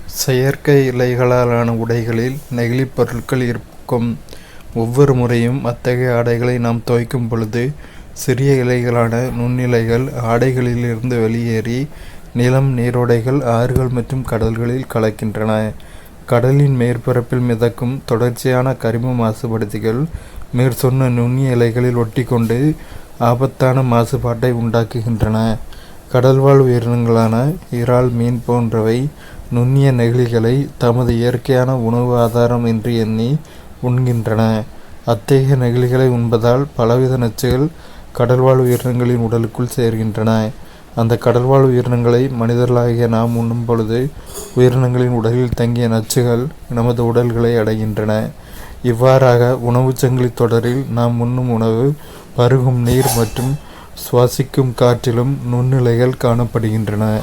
செயற்கை இலைகளாலான உடைகளில் நெகிழிப் பொருட்கள் இருக்கும். ஒவ்வொரு முறையும் அத்தகைய ஆடைகளை நாம் துவைக்கும் பொழுது சிறிய இலைகளான நுண்ணிலைகள் ஆடைகளிலிருந்து வெளியேறி நிலம், நீரோடைகள், ஆறுகள் மற்றும் கடல்களில் கலக்கின்றன. கடலின் மேற்பரப்பில் மிதக்கும் தொடர்ச்சியான கரிம மாசுபடுத்திகள் மேற்சொன்ன நுண்ணிய இலைகளில் ஒட்டிக்கொண்டு ஆபத்தான மாசுபாட்டை உண்டாக்குகின்றன. கடல்வாழ் உயிரினங்களான இறால், மீன் போன்றவை நுண்ணிய நெகிழிகளை தமது இயற்கையான உணவு ஆதாரம் என்று எண்ணி உண்கின்றன. அத்தகைய நெகிழிகளை உண்பதால் பலவித நச்சுகள் கடல்வாழ் உயிரினங்களின் உடலுக்குள் சேர்கின்றன. அந்த கடல்வாழ் உயிரினங்களை மனிதர்களாகிய நாம் உண்ணும் பொழுது உயிரினங்களின் உடலில் தங்கிய நச்சுகள் நமது உடல்களை அடைகின்றன. இவ்வாறாக உணவுச் சங்கிலி தொடரில் நாம் உண்ணும் உணவு, பருகும் நீர் மற்றும் சுவாசிக்கும் காற்றிலும் நுண்ணிலைகள் காணப்படுகின்றன.